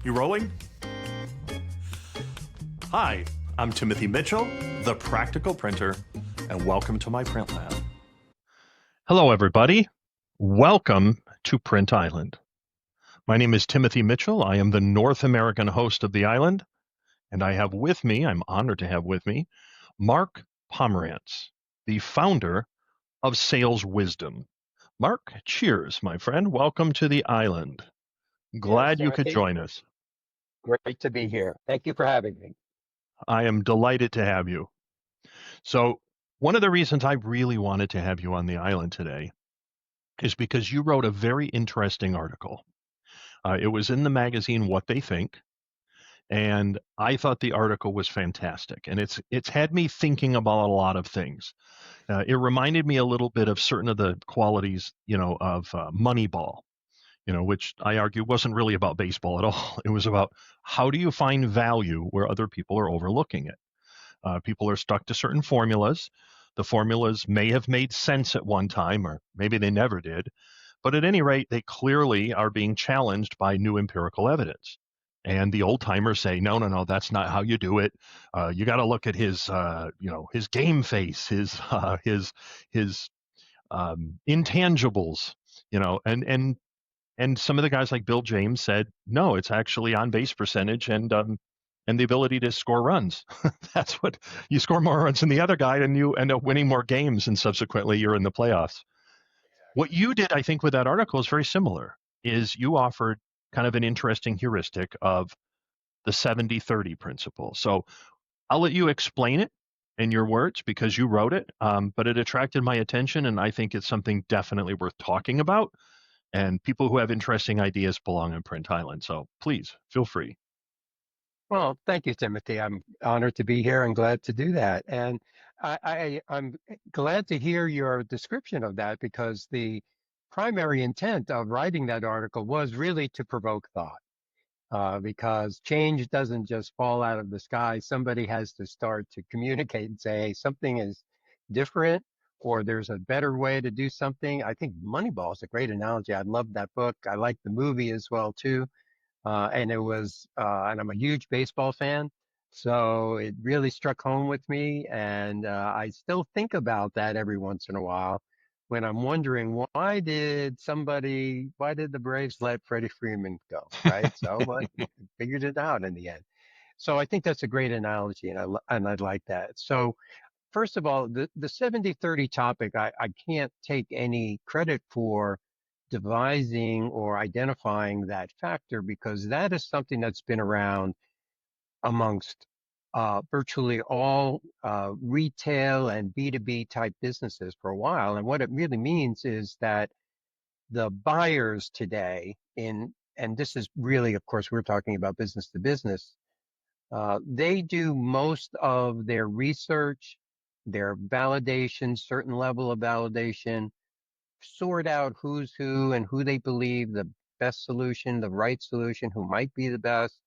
You rolling? Hi, I'm Timothy Mitchell, the Practical Printer, and welcome to my print lab. Hello, everybody. Welcome to Print Island. My name is Timothy Mitchell. I am the North American host of the island, and I have with me, I'm honored to have with me, Mark Pomerantz, the founder of Sales Wisdom. Mark, cheers, my friend. Welcome to the island. Yes, Glad you could Timothy. join us. Great to be here. Thank you for having me. I am delighted to have you. So, one of the reasons I really wanted to have you on the island today is because you wrote a very interesting article. It was in the magazine What They Think, and I thought the article was fantastic. And it's had me thinking about a lot of things. It reminded me a little bit of certain of the qualities, of Moneyball, which I argue wasn't really about baseball at all. It was about how do you find value where other people are overlooking it. People are stuck to certain formulas. The formulas may have made sense at one time, or maybe they never did. But at any rate, they clearly are being challenged by new empirical evidence. And the old timers say, no, no, no, that's not how you do it. You got to look at his, his game face, his intangibles, and some of the guys like Bill James said, no, it's actually on base percentage and the ability to score runs. That's what you score more runs than the other guy, and you end up winning more games, and subsequently you're in the playoffs. What you did, I think, with that article is very similar, is you offered kind of an interesting heuristic of the 70-30 principle. So I'll let you explain it in your words because you wrote it, but it attracted my attention, and I think it's something definitely worth talking about. And people who have interesting ideas belong on Print Island. So please feel free. Well, thank you, Timothy. I'm honored to be here and glad to do that. And I'm glad to hear your description of that because the primary intent of writing that article was really to provoke thought. Because change doesn't just fall out of the sky. Somebody has to start to communicate and say, hey, something is different or there's a better way to do something. I think Moneyball is a great analogy. I love that book. I like the movie as well, too. And I'm a huge baseball fan. So it really struck home with me. And I still think about that every once in a while when I'm wondering why did the Braves let Freddie Freeman go, right? So but figured it out in the end. So I think that's a great analogy, and I like that. So first of all, the 70-30 topic, I can't take any credit for devising or identifying that factor because that is something that's been around amongst virtually all retail and B2B type businesses for a while. And what it really means is that the buyers today and this is really, of course, we're talking about business to business, they do most of their research, their validation, certain level of validation, sort out who's who and who they believe the best solution, the right solution, who might be the best.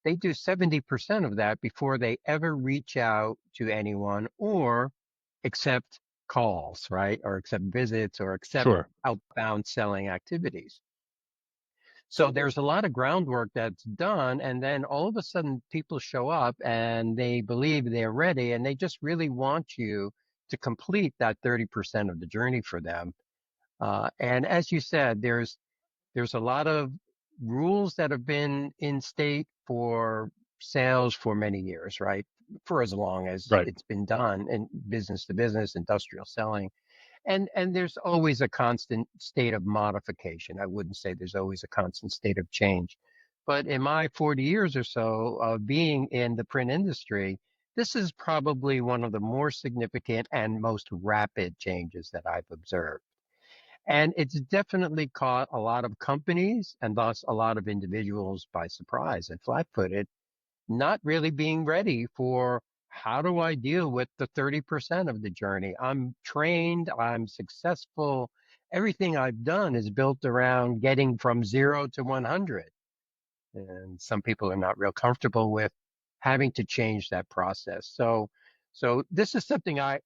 They do 70% of that before they ever reach out to anyone or accept calls, right? Or accept visits or accept Sure. outbound selling activities. So there's a lot of groundwork that's done, and then all of a sudden people show up and they believe they're ready and they just really want you to complete that 30% of the journey for them. And as you said, there's a lot of rules that have been in state for sales for many years, right? For as long as Right. it's been done in business to business, industrial selling. And there's always a constant state of modification. I wouldn't say there's always a constant state of change. But in my 40 years or so of being in the print industry, this is probably one of the more significant and most rapid changes that I've observed. And it's definitely caught a lot of companies and thus a lot of individuals by surprise and flat-footed, not really being ready for how do I deal with the 30% of the journey? I'm trained, I'm successful. Everything I've done is built around getting from 0 to 100. And some people are not real comfortable with having to change that process. So So this is something I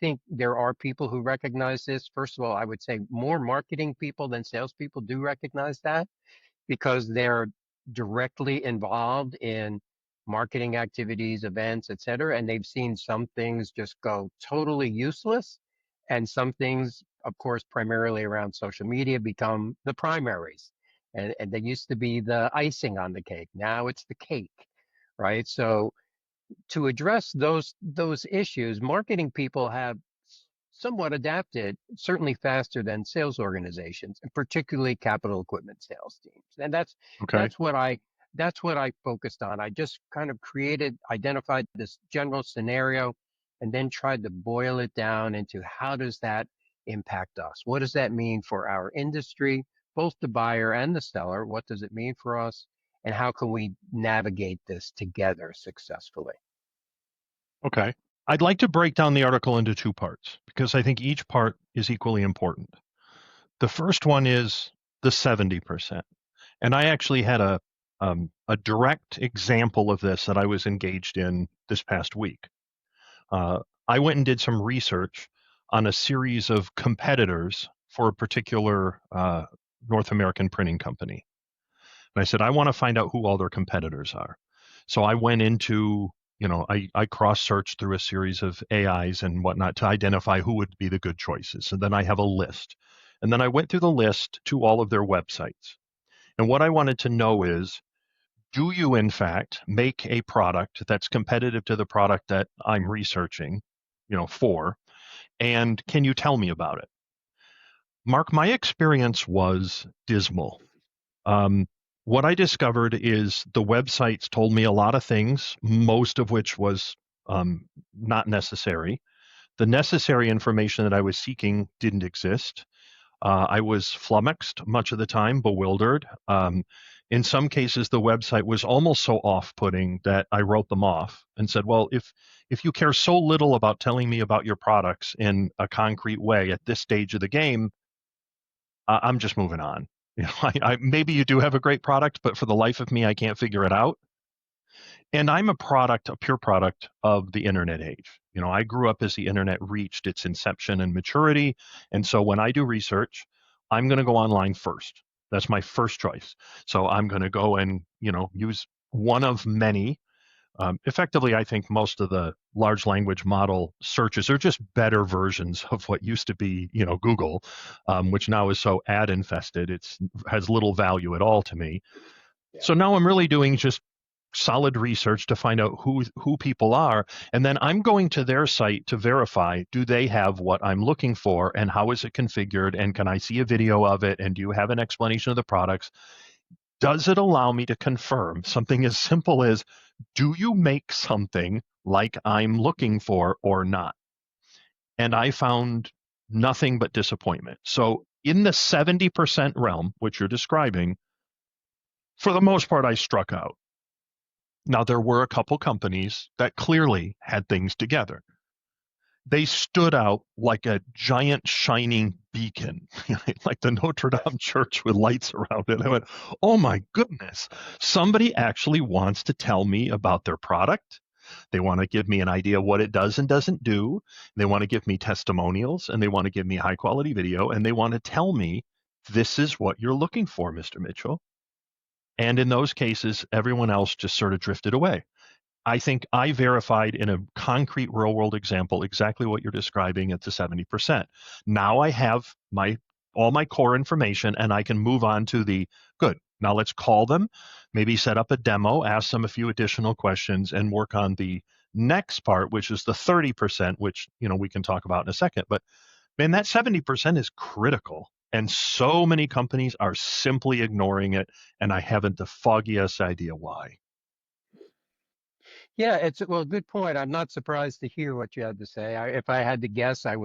think there are people who recognize this. First of all, I would say more marketing people than salespeople do recognize that because they're directly involved in marketing activities, events, et cetera. And they've seen some things just go totally useless. And some things, of course, primarily around social media become the primaries. And they used to be the icing on the cake. Now it's the cake, right? So to address those issues, marketing people have somewhat adapted, certainly faster than sales organizations, and particularly capital equipment sales teams. And Okay. that's what I that's what I focused on. I just kind of identified this general scenario, and then tried to boil it down into how does that impact us? What does that mean for our industry, both the buyer and the seller? What does it mean for us? And how can we navigate this together successfully? Okay. I'd like to break down the article into two parts because I think each part is equally important. The first one is the 70%. And I actually had a direct example of this that I was engaged in this past week. Uh, I went and did some research on a series of competitors for a particular North American printing company. And I said, I want to find out who all their competitors are. So I went into, I cross searched through a series of AIs and whatnot to identify who would be the good choices. And then I have a list. And then I went through the list to all of their websites. And what I wanted to know is, do you in fact make a product that's competitive to the product that I'm researching, for? And can you tell me about it? Mark, my experience was dismal. Um, what I discovered is the websites told me a lot of things, most of which was not necessary. The necessary information that I was seeking didn't exist. I was flummoxed much of the time, bewildered. In some cases, the website was almost so off-putting that I wrote them off and said, "Well, if you care so little about telling me about your products in a concrete way at this stage of the game, I'm just moving on." Maybe you do have a great product, but for the life of me, I can't figure it out. And I'm a pure product of the internet age. I grew up as the internet reached its inception and maturity. And so when I do research, I'm going to go online first. That's my first choice. So I'm going to go and, use one of many. Effectively, I think most of the large language model searches are just better versions of what used to be, Google, which now is so ad infested. It's has little value at all to me. Yeah. So now I'm really doing just solid research to find out who people are, and then I'm going to their site to verify, do they have what I'm looking for, and how is it configured, and can I see a video of it, and do you have an explanation of the products? Does it allow me to confirm something as simple as, do you make something like I'm looking for or not? And I found nothing but disappointment. So in the 70% realm, which you're describing, for the most part, I struck out. Now, there were a couple companies that clearly had things together. They stood out like a giant shining beacon, like the Notre Dame church with lights around it. I went, oh my goodness, somebody actually wants to tell me about their product. They want to give me an idea what it does and doesn't do. They want to give me testimonials, and they want to give me high quality video, and they want to tell me this is what you're looking for, Mr. Mitchell. And in those cases, everyone else just sort of drifted away. I think I verified in a concrete real world example exactly what you're describing at the 70%. Now I have all my core information, and I can move on to the good. Now let's call them, maybe set up a demo, ask them a few additional questions, and work on the next part, which is the 30%, which we can talk about in a second. But man, that 70% is critical. And so many companies are simply ignoring it, and I haven't the foggiest idea why. Yeah, well, good point. I'm not surprised to hear what you had to say. If I had to guess, I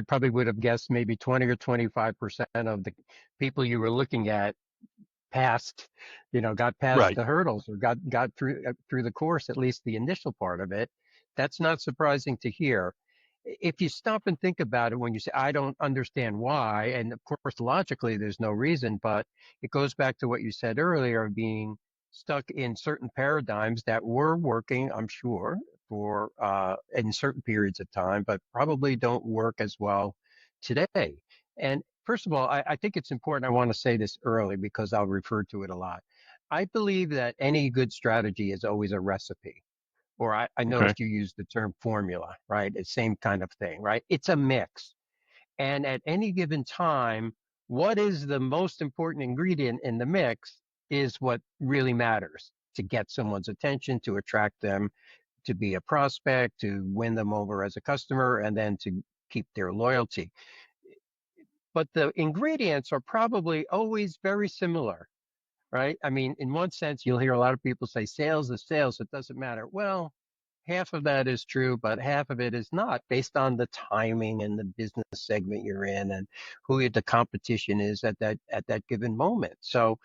probably would have guessed maybe 20 or 25% of the people you were looking at passed, got past Right. the hurdles or got through the course, at least the initial part of it. That's not surprising to hear. If you stop and think about it, when you say, I don't understand why, and of course, logically, there's no reason, but it goes back to what you said earlier of being stuck in certain paradigms that were working, I'm sure, for in certain periods of time, but probably don't work as well today. And first of all, I think it's important. I want to say this early because I'll refer to it a lot. I believe that any good strategy is always a recipe, or I Okay. noticed you use the term formula, right? It's same kind of thing, right? It's a mix. And at any given time, what is the most important ingredient in the mix is what really matters to get someone's attention, to attract them, to be a prospect, to win them over as a customer, and then to keep their loyalty. But the ingredients are probably always very similar, right? I mean, in one sense, you'll hear a lot of people say sales is sales, it doesn't matter. Well, half of that is true, but half of it is not based on the timing and the business segment you're in and who the competition is at that given moment. So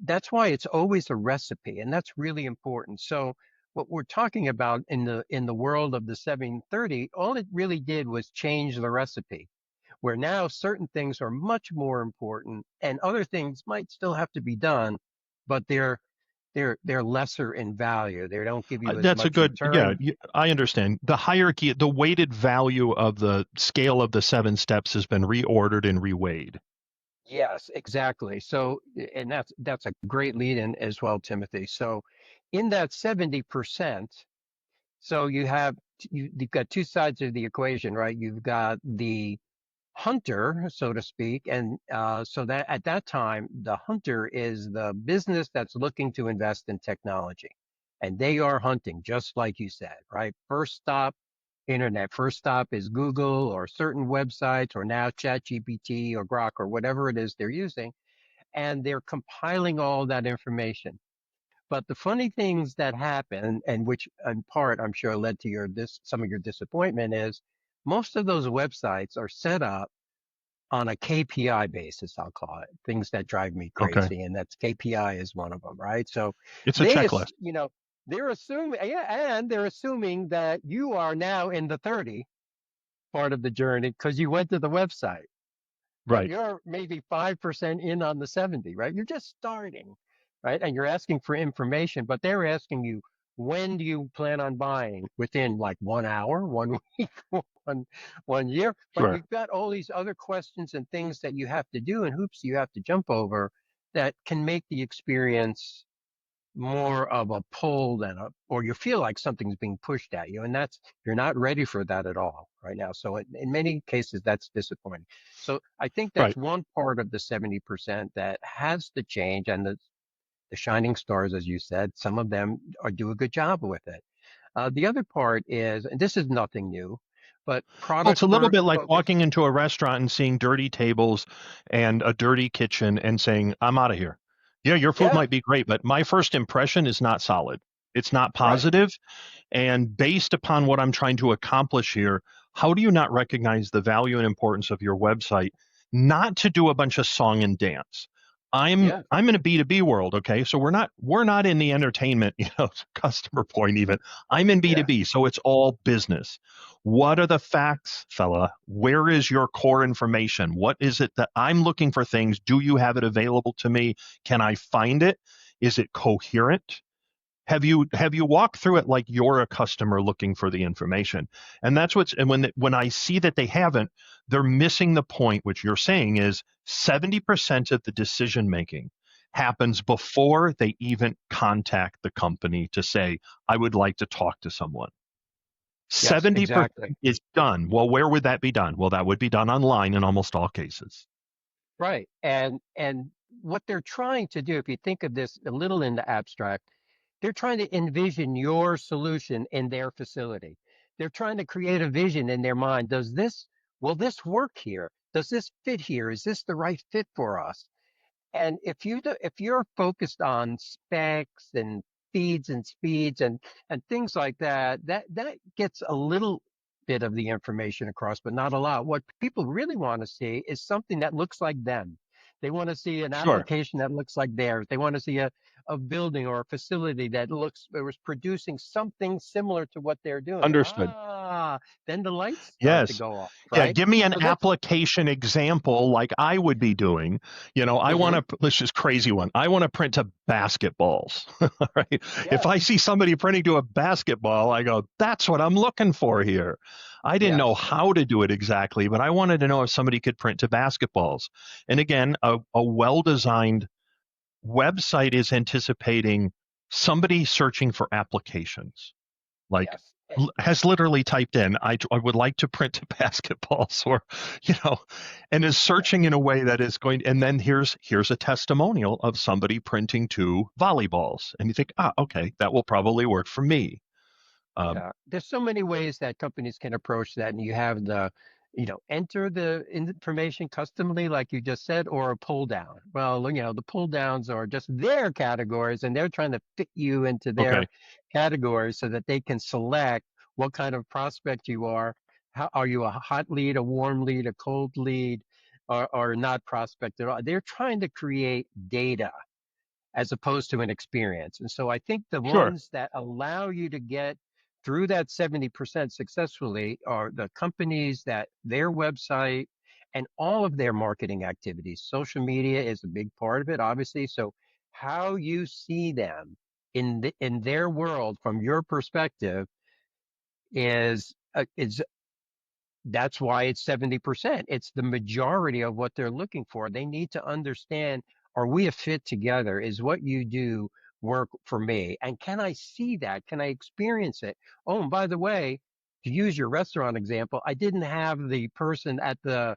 that's why it's always a recipe, and that's really important. So what we're talking about in the world of the 730, all it really did was change the recipe, where now certain things are much more important and other things might still have to be done, but they're lesser in value. They don't give you as That's a much good, yeah, return. I understand. The hierarchy, the weighted value of the scale of the 7 steps has been reordered and reweighed. Yes, exactly. So, and that's a great lead in as well, Timothy. So, in that 70%, so you've got two sides of the equation, right? You've got the hunter, so to speak, and so that at that time, the hunter is the business that's looking to invest in technology, and they are hunting, just like you said, right? First stop, internet. First stop is Google or certain websites, or now ChatGPT or Grok or whatever it is they're using, and they're compiling all that information. But the funny things that happen, and which in part I'm sure led to some of your disappointment, is most of those websites are set up on a KPI basis, I'll call it, things that drive me Okay. crazy. And that's KPI is one of them, right? So It's a they, checklist. they're assuming, yeah, and they're assuming that you are now in the 30 part of the journey because you went to the website, but Right. you're maybe 5% in on the 70, right? You're just starting, right? And you're asking for information, but they're asking you, when do you plan on buying? Within like 1 hour, 1 week, one, 1 year. But Sure. you've got all these other questions and things that you have to do and hoops you have to jump over that can make the experience more of a pull or you feel like something's being pushed at you. And you're not ready for that at all right now. So in many cases, that's disappointing. So I think Right. that's one part of the 70% that has to change. And the shining stars, as you said, some of them do a good job with it. The other part is, and this is nothing new, but Well, product it's a little bit like focus. walking into a restaurant and seeing dirty tables and a dirty kitchen and saying, I'm out of here. Yeah, your food Yeah, might be great, but my first impression is not solid. It's not right. positive. And based upon what I'm trying to accomplish here, how do you not recognize the value and importance of your website? Not to do a bunch of song and dance. I'm Yeah, I'm in a B2B world, okay? So we're not in the entertainment, customer point even. I'm in yeah, B2B, so it's all business. What are the facts, fella? Where is your core information? What is it that I'm looking for things? Do you have it available to me? Can I find it? Is it coherent? Have you walked through it like you're a customer looking for the information? And that's when I see that they haven't, they're missing the point, which you're saying is 70% of the decision making happens before they even contact the company to say, I would like to talk to someone. yes, 70% exactly. is done. Well, where would that be done? Well, that would be done online in almost all cases. Right. And what they're trying to do, if you think of this a little in the abstract, they're trying to envision your solution in their facility. They're trying to create a vision in their mind. Will this work here? Does this fit here? Is this the right fit for us? And if you're focused on specs and feeds and speeds and things like that, that gets a little bit of the information across, but not a lot. What people really want to see is something that looks like them. They want to see an Sure. application that looks like theirs. They want to see a building or a facility that was producing something similar to what they're doing. Understood. then the lights start to Yes. go off, Yeah, right? give me an So that's, application example like I would be doing. I hmm want to, let's just crazy one. I want to print to basketballs, right? If yes, I see somebody printing to a basketball, I go, that's what I'm looking for here. I didn't know yes, how to do it exactly, but I wanted to know if somebody could print to basketballs. And again, a well designed website is anticipating somebody searching for applications like yes. has literally typed in I would like to print basketballs or you know and is Yeah. searching in a way that is going and then here's a testimonial of somebody printing to volleyballs and you think okay that will probably work for me. um, Yeah, there's so many ways that companies can approach that, and you have enter the information customly, like you just said, or a pull down. Well, the pull downs are just their categories, and they're trying to fit you into their okay, categories so that they can select what kind of prospect you are. How are you, a hot lead, a warm lead, a cold lead, or not prospect at all? They're trying to create data as opposed to an experience. And so I think the sure, ones that allow you to get through that 70% successfully are the companies that their website and all of their marketing activities. Social media is a big part of it, obviously. So how you see them in their world from your perspective is that's why it's 70%. It's the majority of what they're looking for. They need to understand, are we a fit together? Is what you do work for me? And can I see that? Can I experience it? Oh, and by the way, to use your restaurant example, I didn't have the person at the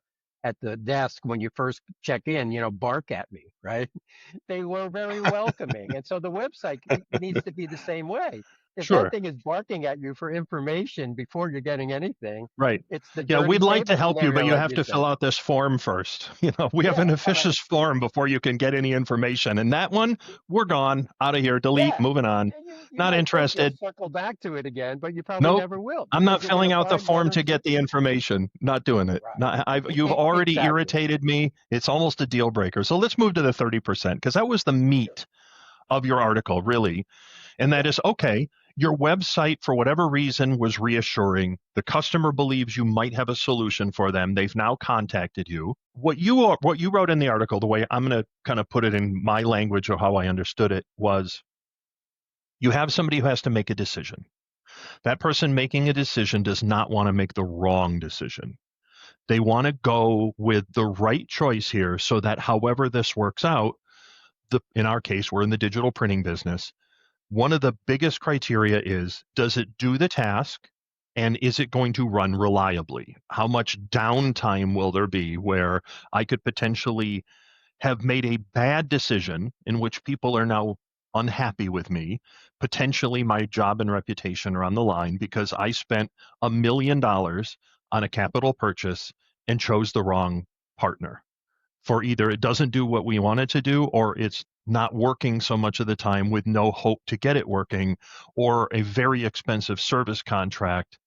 desk when you first check in, bark at me, right? They were very welcoming. And so the website needs to be the same way. If that sure, thing is barking at you for information before you're getting anything, right. it's the Yeah, dirty we'd like to table help you but scenario, you like have you to fill said. out this form first. We have an Yeah, officious form before you can get any information and that one we're gone out of here, delete, yeah. moving on, And you not might think you'll interested. circle back to it again, but you probably Nope. never will I'm not because you're going filling to out the find one form or to two. get the information. Not doing it. Right. Not, you've already Exactly. irritated me. It's almost a deal breaker. So let's move to the 30% because that was the Sure. meat of your article, really. And that Yeah. is okay. Your website, for whatever reason, was reassuring. The customer believes you might have a solution for them. They've now contacted you. What you wrote in the article, the way I'm going to kind of put it in my language or how I understood it, was you have somebody who has to make a decision. That person making a decision does not want to make the wrong decision. They want to go with the right choice here so that however this works out, in our case, we're in the digital printing business. One of the biggest criteria is does it do the task and is it going to run reliably? How much downtime will there be where I could potentially have made a bad decision in which people are now unhappy with me. Potentially, my job and reputation are on the line because I spent $1 million on a capital purchase and chose the wrong partner. For either it doesn't do what we want it to do, or it's not working so much of the time with no hope to get it working, or a very expensive service contract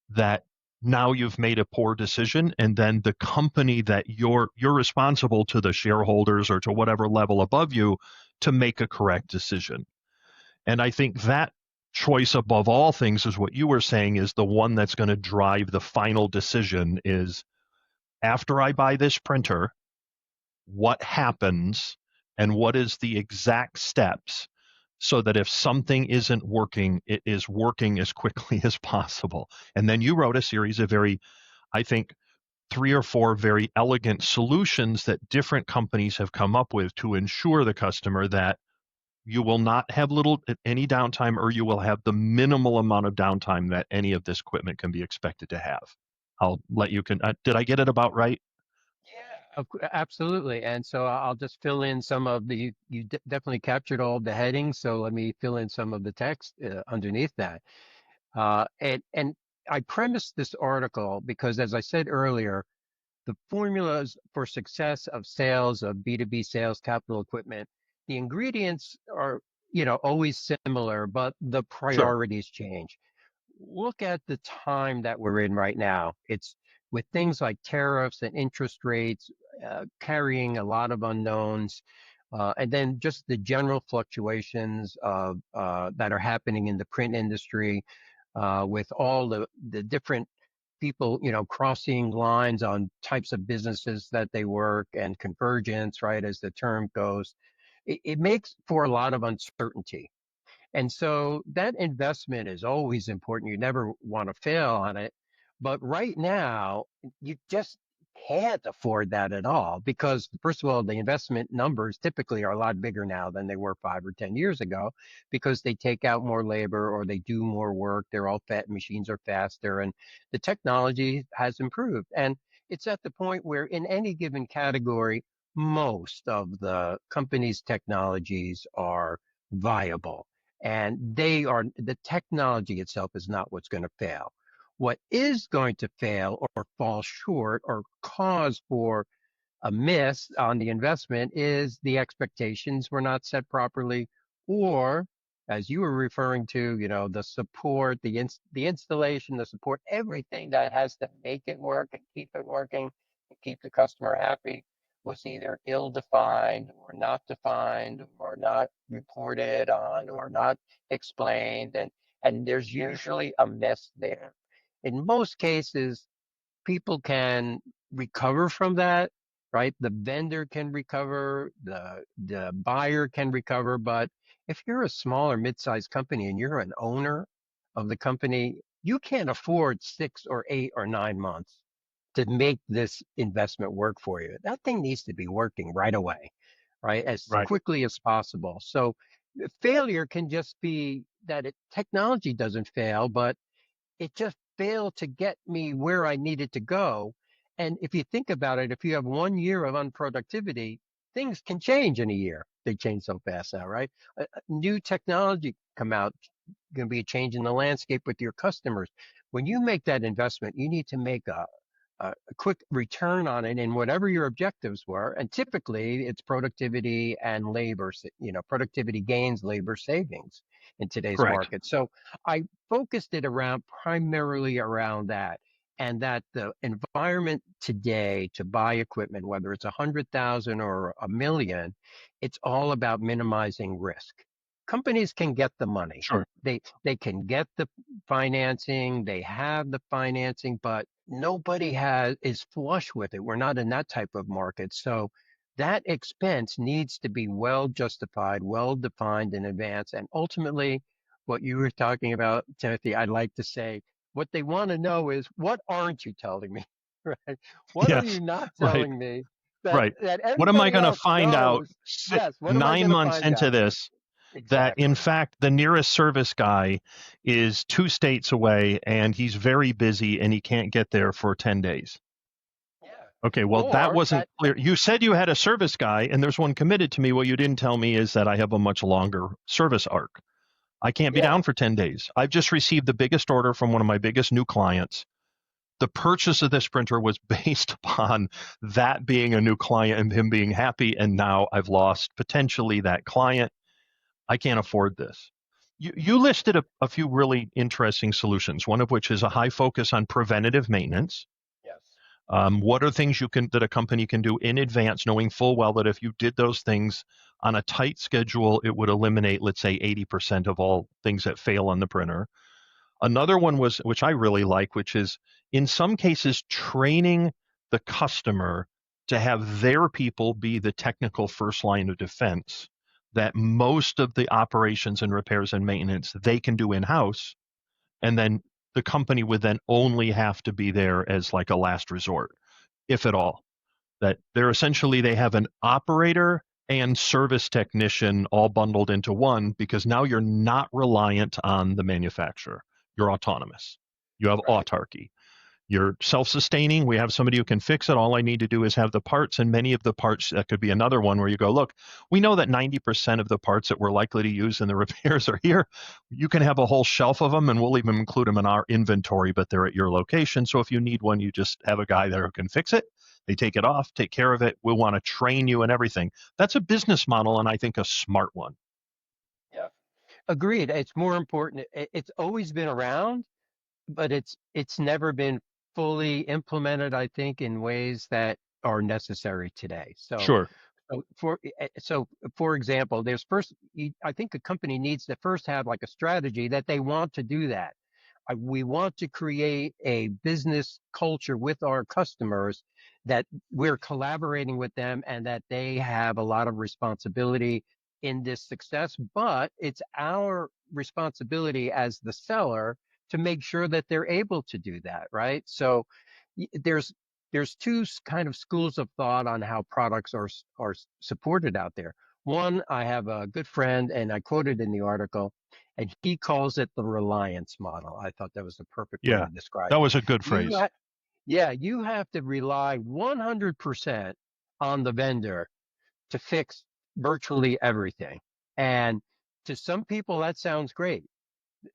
that now you've made a poor decision and then the company that you're responsible to the shareholders or to whatever level above you to make a correct decision. And I think that choice above all things is what you were saying is the one that's going to drive the final decision is after I buy this printer, what happens and what is the exact steps so that if something isn't working, it is working as quickly as possible. And then you wrote a series of I think, three or four very elegant solutions that different companies have come up with to ensure the customer that you will not have any downtime or you will have the minimal amount of downtime that any of this equipment can be expected to have. I'll let you did I get it about right? Yeah, absolutely. And so I'll just fill in some of you definitely captured all of the headings. So let me fill in some of the text underneath that. And I premised this article because, as I said earlier, the formulas for success of sales of B2B sales capital equipment, the ingredients are, always similar, but the Sure. priorities change. Look at the time that we're in right now. It's with things like tariffs and interest rates carrying a lot of unknowns, and then just the general fluctuations of that are happening in the print industry. with all the different people, crossing lines on types of businesses that they work and convergence, right, as the term goes, it makes for a lot of uncertainty. And so that investment is always important. You never want to fail on it. But right now, you just can't afford that at all because, first of all, the investment numbers typically are a lot bigger now than they were 5 or 10 years ago because they take out more labor or they do more work. They're all fat, machines are faster, and the technology has improved. And it's at the point where, in any given category, most of the company's technologies are viable, and the technology itself is not what's going to fail. What is going to fail or fall short or cause for a miss on the investment is the expectations were not set properly, or as you were referring to, the support, the installation, the support, everything that has to make it work and keep it working and keep the customer happy was either ill-defined or not defined or not reported on or not explained, and there's usually a mess there. In most cases, people can recover from that, right? The vendor can recover, the buyer can recover, but if you're a small or mid-sized company and you're an owner of the company, you can't afford 6 or 8 or 9 months to make this investment work for you. That thing needs to be working right away, right? As Right. quickly as possible. So failure can just be that technology doesn't fail, but it just failed to get me where I needed to go. And if you think about it, if you have 1 year of unproductivity, things can change in a year. They change so fast now, right? New technology come out, going to be a change in the landscape with your customers. When you make that investment, you need to make a quick return on it in whatever your objectives were. And typically it's productivity and labor, productivity gains, labor savings in today's Correct. market. So I focused it around primarily around that. And that the environment today to buy equipment, whether it's 100,000 or 1 million, it's all about minimizing risk. Companies can get the money. Sure. They can get the financing, they have the financing, but nobody is flush with it. We're not in that type of market. So that expense needs to be well justified, well defined in advance. And ultimately, what you were talking about, Timothy, I'd like to say what they want to know is, what aren't you telling me? Right? What are Yes. you not Right. telling me that Right. What am I everybody going to else find out knows? Yes, what am I going nine to months find into out? this that, in Exactly. fact, the nearest service guy is 2 states away and he's very busy and he can't get there for 10 days? Yeah. Okay, well, that Or wasn't that, clear. You said you had a service guy and there's one committed to me. What you didn't tell me is that I have a much longer service arc. I can't be yeah, down for 10 days. I've just received the biggest order from one of my biggest new clients. The purchase of this printer was based upon that being a new client and him being happy. And now I've lost potentially that client. I can't afford this. You listed a few really interesting solutions, one of which is a high focus on preventative maintenance. yes, What are things that a company can do in advance, knowing full well that if you did those things on a tight schedule, it would eliminate, let's say, 80% of all things that fail on the printer. Another one was, which I really like, which is in some cases training the customer to have their people be the technical first line of defense, that most of the operations and repairs and maintenance they can do in-house, and then the company would then only have to be there as like a last resort, if at all. That they have an operator and service technician all bundled into one, because now you're not reliant on the manufacturer. You're autonomous. You have right, autarky. You're self-sustaining. We have somebody who can fix it. All I need to do is have the parts, and many of the parts, that could be another one where you go, look, we know that 90% of the parts that we're likely to use in the repairs are here. You can have a whole shelf of them, and we'll even include them in our inventory, but they're at your location. So if you need one, you just have a guy there who can fix it. They take it off, take care of it. We'll want to train you and everything. That's a business model, and I think a smart one. yeah. Agreed. It's more important. It's always been around, but it's never been fully implemented, I think, in ways that are necessary today. Sure. So for example, I think a company needs to first have like a strategy that they want to do that. We want to create a business culture with our customers that we're collaborating with them and that they have a lot of responsibility in this success, but it's our responsibility as the seller to make sure that they're able to do that, right? So there's two kind of schools of thought on how products are supported out there. One, I have a good friend, and I quoted in the article, and he calls it the reliance model. I thought that was the perfect way Yeah, to describe that it. was a good You, phrase. ha- yeah, you have to rely 100% on the vendor to fix virtually everything. And to some people, that sounds great.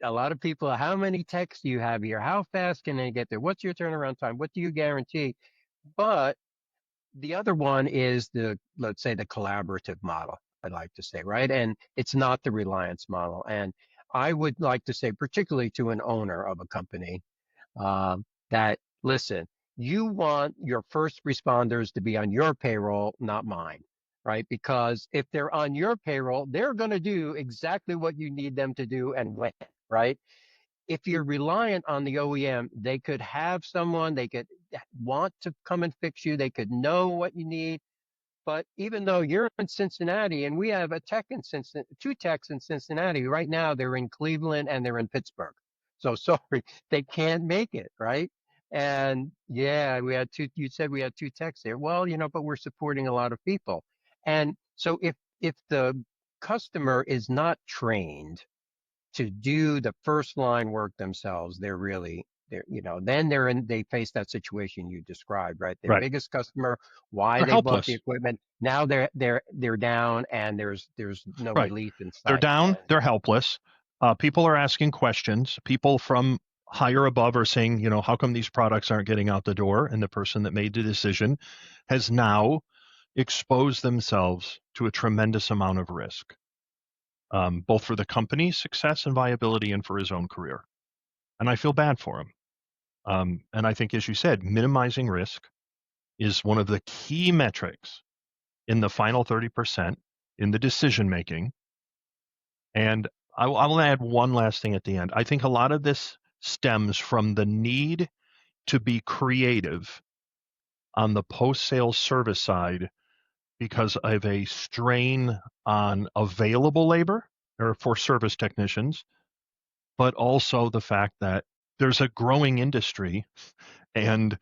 A lot of people, how many texts do you have here? How fast can they get there? What's your turnaround time? What do you guarantee? But the other one is let's say, the collaborative model, I'd like to say, right? And it's not the reliance model. And I would like to say, particularly to an owner of a company, that listen, you want your first responders to be on your payroll, not mine, right? Because if they're on your payroll, they're going to do exactly what you need them to do and when, right? If you're reliant on the OEM, they could have someone, they could want to come and fix you, they could know what you need. But even though you're in Cincinnati and we have a tech in Cincinnati, two techs in Cincinnati right now, they're in Cleveland and they're in Pittsburgh. So sorry, they can't make it, right? And yeah, we had two. You said we had two techs there. Well, but we're supporting a lot of people, and so if the customer is not trained to do the first line work themselves, then they face that situation you described, right? Their Right. biggest customer, why They're they bought the helpless. equipment. Now they're down and there's no Right. relief in They're sight. down. And They're helpless. People are asking questions. People from higher above are saying, how come these products aren't getting out the door? And the person that made the decision has now exposed themselves to a tremendous amount of risk, both for the company's success and viability and for his own career. And I feel bad for him. And I think, as you said, minimizing risk is one of the key metrics in the final 30% in the decision making. And I'll add one last thing at the end. I think a lot of this stems from the need to be creative on the post sales service side because of a strain on available labor or for service technicians, but also the fact that there's a growing industry and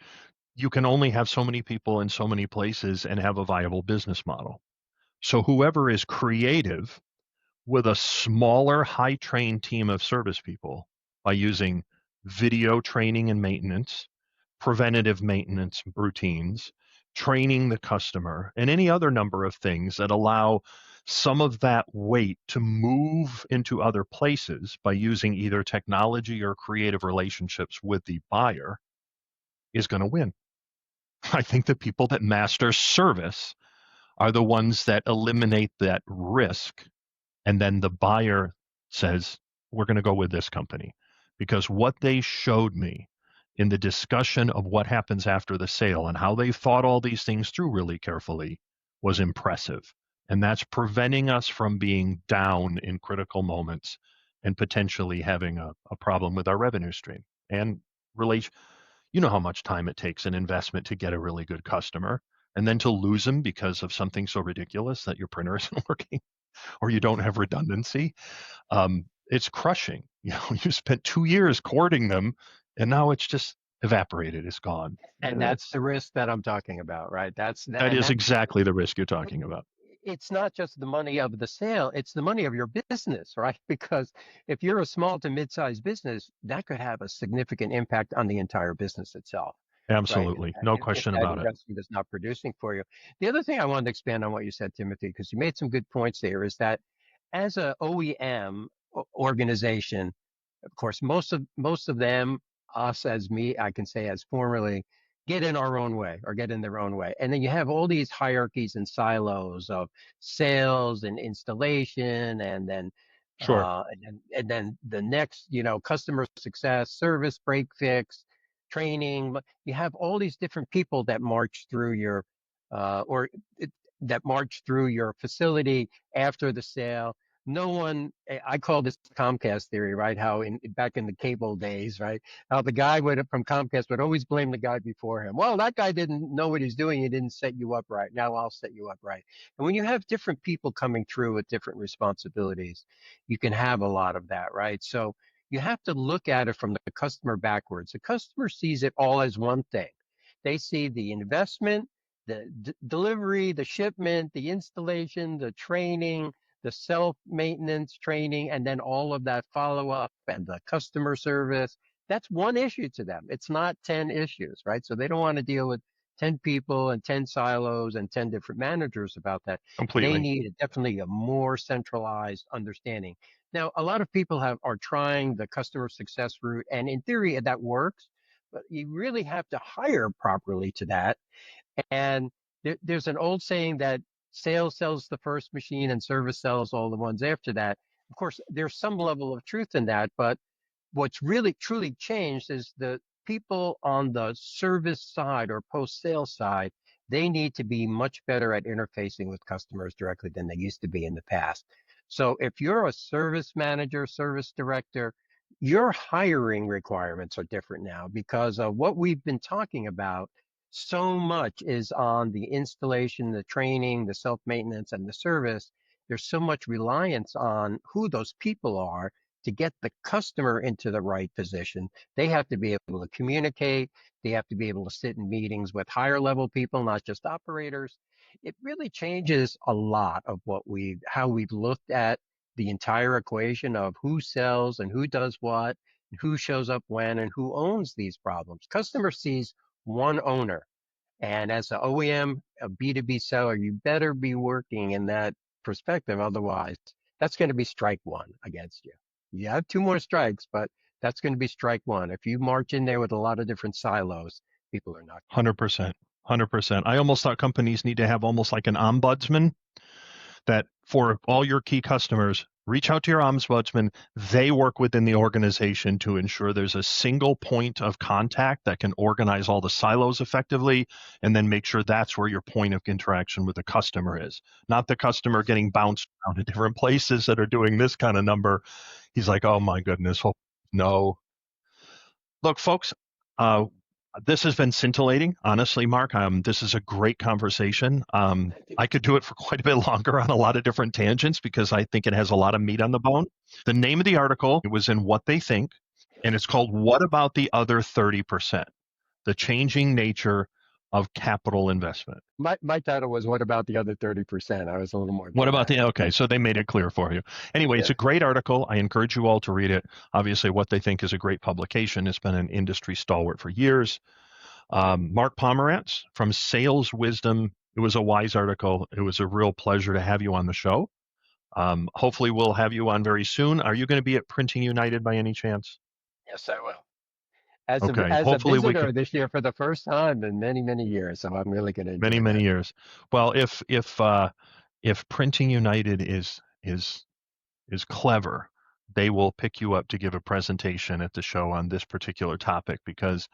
you can only have so many people in so many places and have a viable business model. So whoever is creative with a smaller, high trained team of service people by using video training and maintenance, preventative maintenance routines, training the customer, and any other number of things that allow some of that weight to move into other places by using either technology or creative relationships with the buyer is going to win. I think the people that master service are the ones that eliminate that risk, and then the buyer says, we're going to go with this company. Because what they showed me in the discussion of what happens after the sale and how they thought all these things through really carefully was impressive. And that's preventing us from being down in critical moments and potentially having a problem with our revenue stream. And relate, you know how much time it takes an investment to get a really good customer and then to lose them because of something so ridiculous that your printer isn't working or you don't have redundancy. It's crushing. You spent 2 years courting them, and now it's just evaporated. It's gone. and that's the risk that I'm talking about, right? That And is that's exactly the risk you're talking about. it's not just the money of the sale, it's the money of your business, right? Because if you're a small to mid-sized business, that could have a significant impact on the entire business itself, right? If, Absolutely, no if question that about it. investment is not producing for you. The other thing I wanted to expand on what you said, Timothy, because you made some good points there, is that as a OEM organization, of course, most of them, us as me, I can say as formerly, get in our own way or get in their own way. And then you have all these hierarchies and silos of sales and installation, and then Sure. the next, customer success, service, break fix, training. You have all these different people that march through your or it, that march through your facility after the sale. no one, I call this Comcast theory, right? How back in the cable days, right? How the guy from Comcast would always blame the guy before him. Well, that guy didn't know what he's doing. He didn't set you up right. Now I'll set you up right. And when you have different people coming through with different responsibilities, you can have a lot of that, right? So you have to look at it from the customer backwards. The customer sees it all as one thing. They see the investment, the delivery, the shipment, the installation, the training, the self maintenance training, and then all of that follow up and the customer service. That's one issue to them. It's not 10 issues, right? So they don't want to deal with 10 people and 10 silos and 10 different managers about that. They Completely. need definitely a more centralized understanding. Now, a lot of people are trying the customer success route, and in theory, that works, but you really have to hire properly to that. And there's an old saying that sales sells the first machine and service sells all the ones after that. Of course, there's some level of truth in that, but what's really truly changed is the people on the service side or post sales side, they need to be much better at interfacing with customers directly than they used to be in the past. So if you're a service manager, service director, your hiring requirements are different now because of what we've been talking about. So much is on the installation, the training, the self maintenance, and the service. There's so much reliance on who those people are to get the customer into the right position. They have to be able to communicate. They have to be able to sit in meetings with higher level people, not just operators. It really changes a lot of how we've looked at the entire equation of who sells and who does what, and who shows up when, and who owns these problems. Customer sees one owner. And as an OEM, a B2B seller, you better be working in that perspective. Otherwise, that's going to be strike one against you. You have two more strikes, but that's going to be strike one. If you march in there with a lot of different silos, people are not. 100%. 100%. I almost thought companies need to have almost like an ombudsman that for all your key customers, reach out to your ombudsman. They work within the organization to ensure there's a single point of contact that can organize all the silos effectively and then make sure that's where your point of interaction with the customer is. Not the customer getting bounced around to different places that are doing this kind of number. He's like, oh my goodness, no. Look, folks, this has been scintillating, honestly, Mark. This is a great conversation. I could do it for quite a bit longer on a lot of different tangents because I think it has a lot of meat on the bone. The name of the article was in What They Think, and it's called What About the Other 30%? The Changing Nature of Capital Investment. My title was "What About the Other 30%?" I was a little more What about dramatic. okay, so they made it clear for you. Anyway, it's Yeah. a great article. I encourage you all to read it. Obviously, What They Think is a great publication. It's been an industry stalwart for years. Mark Pomerantz from Sales Wisdom. It was a wise article. It was a real pleasure to have you on the show. Hopefully, we'll have you on very soon. Are you going to be at Printing United by any chance? Yes, I will. As a Okay. as a Hopefully, we can visitor this year for the first time in many many years, so I'm really going to many enjoy many that. years. Well, if Printing United is clever, they will pick you up to give a presentation at the show on this particular topic because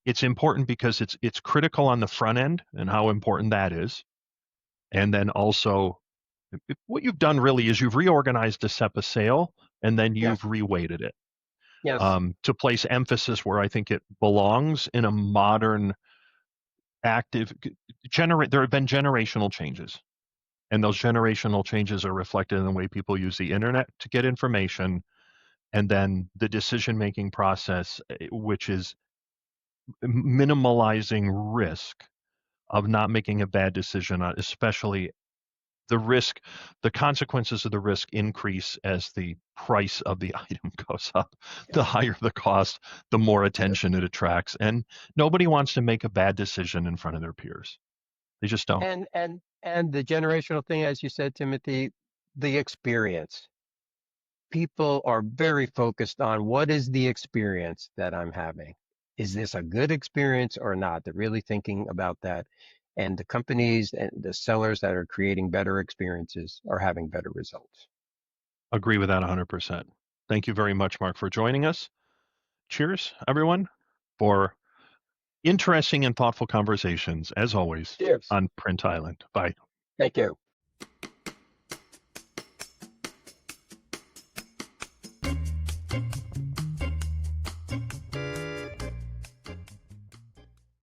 it's important because it's critical on the front end and how important that is. And then also, what you've done really is you've reorganized the SEPA sale and then you've Yes, reweighted it yes, to place emphasis where I think it belongs in a modern, active, there have been generational changes. And those generational changes are reflected in the way people use the internet to get information and then the decision making process, which is minimalizing risk of not making a bad decision, especially the consequences of the risk increase as the price of the item goes up. The yes, higher the cost, the more yes. attention it attracts. And nobody wants to make a bad decision in front of their peers. They just don't. And the generational thing, as you said, Timothy, the experience. People are very focused on what is the experience that I'm having. Is this a good experience or not? They're really thinking about that. And the companies and the sellers that are creating better experiences are having better results. Agree with that 100%. Thank you very much, Mark, for joining us. Cheers, everyone, for interesting and thoughtful conversations, as always, Cheers. on Print Island. Bye. Thank you.